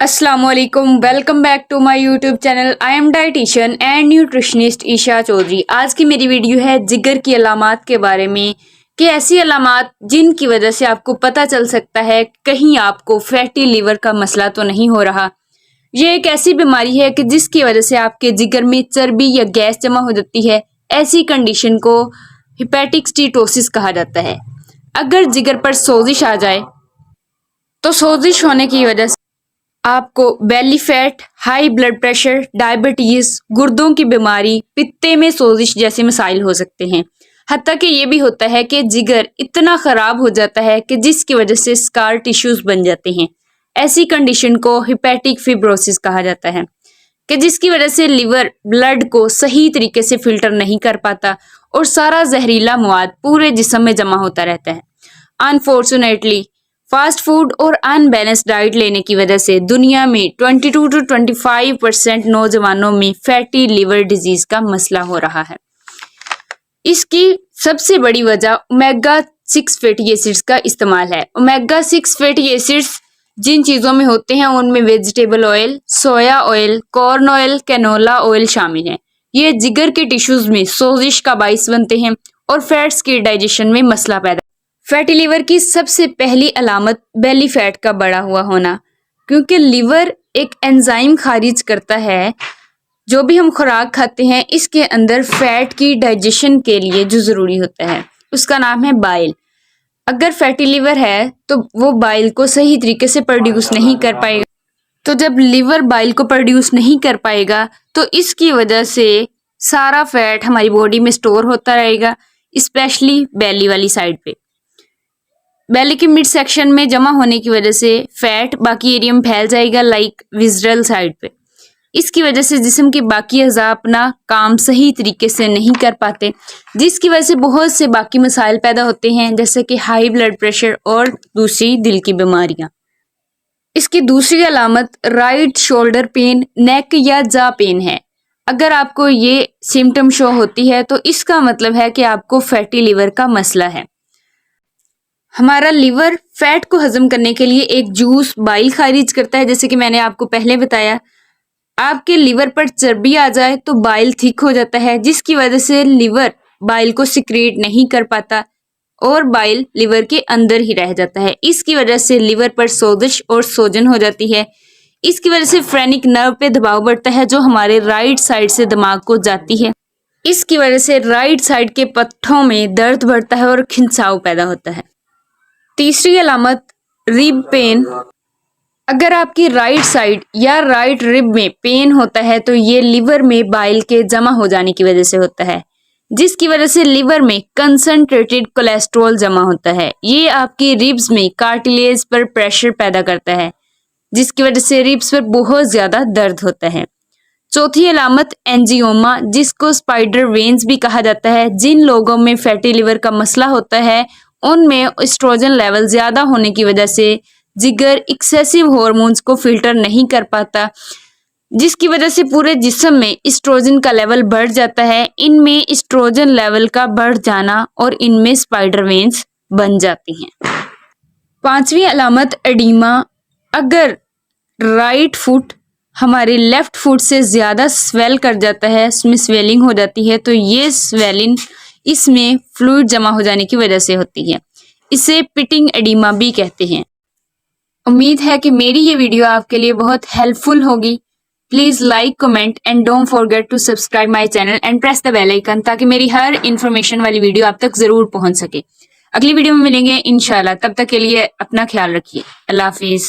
अस्सलामुअलैकुम, welcome back to my YouTube channel. I am dietitian and nutritionist Esha Chaudhary. आज की मेरी वीडियो है जिगर की अलामात के बारे में कि ऐसी अलामात जिनकी वजह से आपको पता चल सकता है कहीं आपको फैटी लीवर का मसला तो नहीं हो रहा। ये एक ऐसी बीमारी है कि जिसकी वजह से आपके जिगर में चर्बी या गैस जमा हो जाती है। ऐसी कंडीशन को हिपैटिक स्टीटोसिस कहा जाता है। अगर जिगर पर सोजिश आ जाए तो सोजिश होने की वजह से आपको belly fat, high blood pressure, diabetes, गुर्दों की बीमारी, पित्ते में सोजिश जैसे मसाइल हो सकते हैं। हत्ता कि ये भी होता है कि जिगर इतना खराब हो जाता है कि जिसकी वजह से स्कार टिश्यूज बन जाते हैं। ऐसी कंडीशन को हिपैटिक फिब्रोसिस कहा जाता है कि जिसकी वजह से लिवर ब्लड को सही तरीके से फिल्टर नहीं कर पाता और सारा जहरीला मवाद पूरे जिस्म में जमा होता रहता है। अनफॉर्चुनेटली फास्ट फूड और अनबैलेंस्ड डाइट लेने की वजह से दुनिया में 22 to 25% नौजवानों में फैटी लिवर डिजीज का मसला हो रहा है। इसकी सबसे बड़ी वजह ओमेगा 6 फैटी एसिड्स का इस्तेमाल है। ओमेगा 6 फैटी एसिड्स जिन चीज़ों में होते हैं उनमें vegetable oil, soya oil, corn oil, canola oil शामिल हैं। ये जिगर के टिश्यूज में सोजिश का बाइस बनते हैं और फैट्स के डाइजेशन में मसला पैदा। फैटी लिवर की सबसे पहली अलामत बेली फैट का बढ़ा हुआ होना, क्योंकि लिवर एक एंजाइम खारिज करता है। जो भी हम खुराक खाते हैं इसके अंदर फैट की डाइजेशन के लिए जो ज़रूरी होता है उसका नाम है बाइल। अगर फैटी लिवर है तो वो बाइल को सही तरीके से प्रोड्यूस नहीं कर पाएगा। तो जब लिवर बाइल को प्रोड्यूस नहीं कर पाएगा तो इसकी वजह से सारा फैट हमारी बॉडी में स्टोर होता रहेगा, स्पेशली बेली वाली साइड पे। बेली के मिड सेक्शन में जमा होने की वजह से फैट बाकी एरिया में फैल जाएगा, लाइक विजरल साइड पे। इसकी वजह से जिस्म के बाकी अज़ा अपना काम सही तरीके से नहीं कर पाते, जिसकी वजह से बहुत से बाकी मसाइल पैदा होते हैं, जैसे कि हाई ब्लड प्रेशर और दूसरी दिल की बीमारियां। इसकी दूसरी अलामत राइट शोल्डर पेन, नेक या जा पेन है। अगर आपको ये सिम्टम शो होती है तो इसका मतलब है कि आपको फैटी लिवर का मसला है। हमारा लिवर फैट को हजम करने के लिए एक जूस बाइल खारिज करता है, जैसे कि मैंने आपको पहले बताया। आपके लिवर पर चर्बी आ जाए तो बाइल थिक हो जाता है, जिसकी वजह से लिवर बाइल को सिक्रेट नहीं कर पाता और बाइल लिवर के अंदर ही रह जाता है। इसकी वजह से लिवर पर सोजिश और सोजन हो जाती है। इसकी वजह से फ्रेनिक नर्व पे दबाव बढ़ता है जो हमारे राइट साइड से दिमाग को जाती है। इसकी वजह से राइट साइड के पट्टों में दर्द बढ़ता है और खिंचाव पैदा होता है। तीसरी अलामत रिब पेन। अगर आपकी राइट साइड या राइट रिब में पेन होता है तो ये लिवर में बाइल के जमा हो जाने की वजह से होता है, जिसकी वजह से लिवर में कंसंट्रेटेड कोलेस्ट्रॉल जमा होता है। ये आपकी रिब्स में कार्टिलेज पर प्रेशर पैदा करता है, जिसकी वजह से रिब्स पर बहुत ज्यादा दर्द होता है। चौथी अलामत एंजियोमा, जिसको स्पाइडर वेन्स भी कहा जाता है। जिन लोगों में फैटी लिवर का मसला होता है उनमें एस्ट्रोजन लेवल ज्यादा होने की वजह से जिगर एक्सेसिव हार्मोन्स को फिल्टर नहीं कर पाता, जिसकी वजह से पूरे जिस्म में एस्ट्रोजन का लेवल बढ़ जाता है। इनमें एस्ट्रोजन लेवल का बढ़ जाना और इनमें स्पाइडर वेन्स बन जाती हैं। पांचवी अलामत एडीमा। अगर राइट फुट हमारे लेफ्ट फुट से ज्यादा स्वेल कर जाता है, इसमें स्वेलिंग हो जाती है, तो ये स्वेलिंग इसमें फ्लूइड जमा हो जाने की वजह से होती है। इसे पिटिंग एडीमा भी कहते हैं। उम्मीद है कि मेरी ये वीडियो आपके लिए बहुत हेल्पफुल होगी। Please like, comment and don't forget to subscribe my channel and press the bell icon, ताकि मेरी हर इन्फॉर्मेशन वाली वीडियो आप तक जरूर पहुंच सके। अगली वीडियो में मिलेंगे इंशाल्लाह। तब तक के लिए अपना ख्याल रखिए। अल्लाह हाफिज।